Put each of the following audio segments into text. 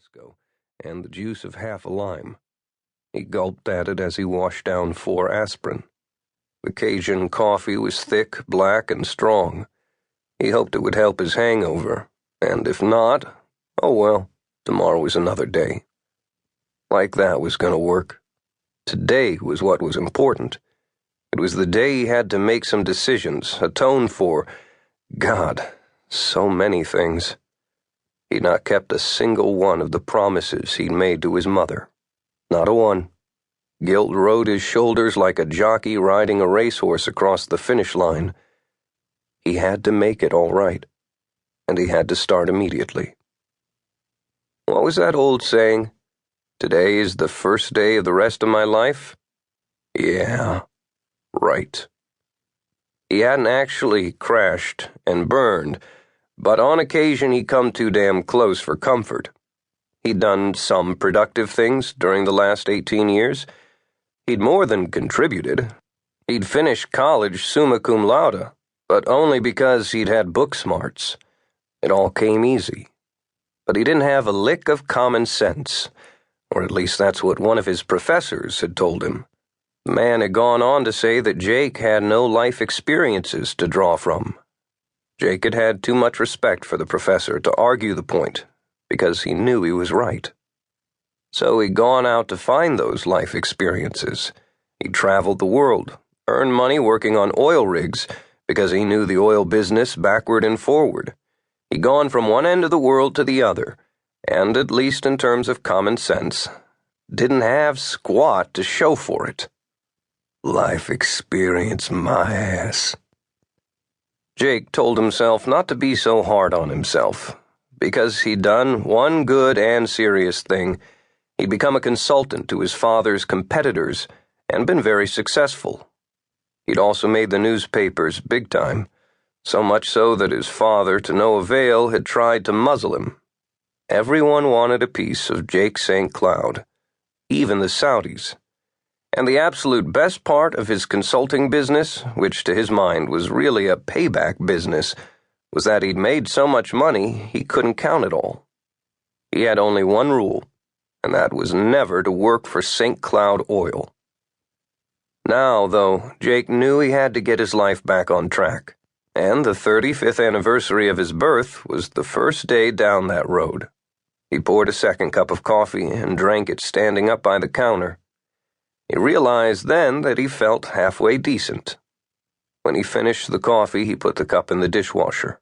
Tabasco and the juice of half a lime. He gulped at it as he washed down 4 aspirin. The Cajun coffee was thick, black, and strong. He hoped it would help his hangover, and if not, oh well, tomorrow was another day. Like that was going to work. Today was what was important. It was the day he had to make some decisions, atone for, God, so many things. He'd not kept a single one of the promises he'd made to his mother. Not a one. Guilt rode his shoulders like a jockey riding a racehorse across the finish line. He had to make it all right, and he had to start immediately. What was that old saying? Today is the first day of the rest of my life? Yeah, right. He hadn't actually crashed and burned, but on occasion he'd come too damn close for comfort. He'd done some productive things during the last 18 years. He'd more than contributed. He'd finished college summa cum laude, but only because he'd had book smarts. It all came easy. But he didn't have a lick of common sense, or at least that's what one of his professors had told him. The man had gone on to say that Jake had no life experiences to draw from. Jake had had too much respect for the professor to argue the point, because he knew he was right. So he'd gone out to find those life experiences. He'd traveled the world, earned money working on oil rigs, because he knew the oil business backward and forward. He'd gone from one end of the world to the other, and, at least in terms of common sense, didn't have squat to show for it. Life experience my ass. Jake told himself not to be so hard on himself, because he'd done one good and serious thing. He'd become a consultant to his father's competitors and been very successful. He'd also made the newspapers big time, so much so that his father, to no avail, had tried to muzzle him. Everyone wanted a piece of Jake St. Cloud, even the Saudis. And the absolute best part of his consulting business, which to his mind was really a payback business, was that he'd made so much money he couldn't count it all. He had only one rule, and that was never to work for St. Cloud Oil. Now, though, Jake knew he had to get his life back on track, and the 35th anniversary of his birth was the first day down that road. He poured a second cup of coffee and drank it standing up by the counter. He realized then that he felt halfway decent. When he finished the coffee, he put the cup in the dishwasher.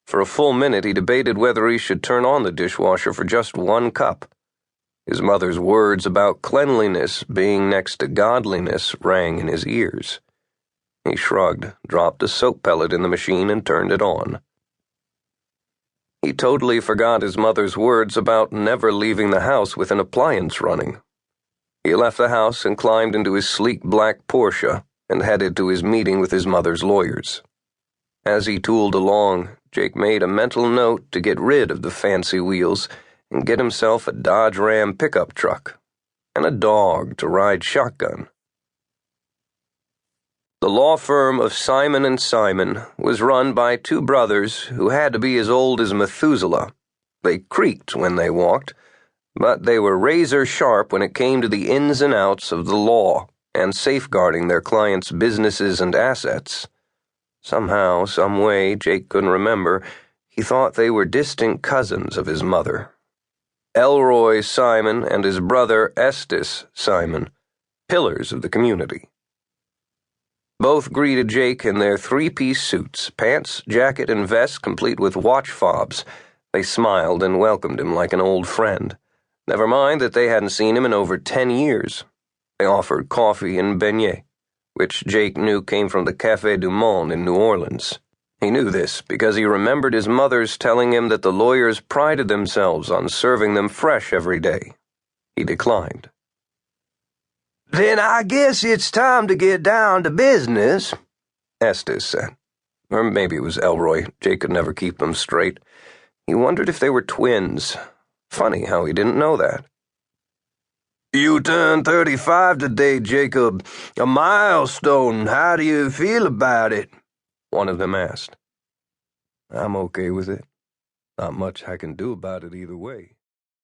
For a full minute, he debated whether he should turn on the dishwasher for just 1 cup. His mother's words about cleanliness being next to godliness rang in his ears. He shrugged, dropped a soap pellet in the machine, and turned it on. He totally forgot his mother's words about never leaving the house with an appliance running. He left the house and climbed into his sleek black Porsche and headed to his meeting with his mother's lawyers. As he tooled along, Jake made a mental note to get rid of the fancy wheels and get himself a Dodge Ram pickup truck and a dog to ride shotgun. The law firm of Simon & Simon was run by 2 brothers who had to be as old as Methuselah. They creaked when they walked, but they were razor sharp when it came to the ins and outs of the law and safeguarding their clients' businesses and assets. Somehow, some way, Jake couldn't remember, he thought they were distant cousins of his mother. Elroy Simon and his brother Estes Simon, pillars of the community. Both greeted Jake in their 3-piece suits, pants, jacket, and vest complete with watch fobs. They smiled and welcomed him like an old friend. Never mind that they hadn't seen him in over 10 years. They offered coffee and beignet, which Jake knew came from the Café du Monde in New Orleans. He knew this because he remembered his mother's telling him that the lawyers prided themselves on serving them fresh every day. He declined. "Then I guess it's time to get down to business," Estes said. Or maybe it was Elroy. Jake could never keep them straight. He wondered if they were twins. Funny how he didn't know that. "You turned 35 today, Jacob. A milestone. How do you feel about it?" one of them asked. "I'm okay with it. Not much I can do about it either way."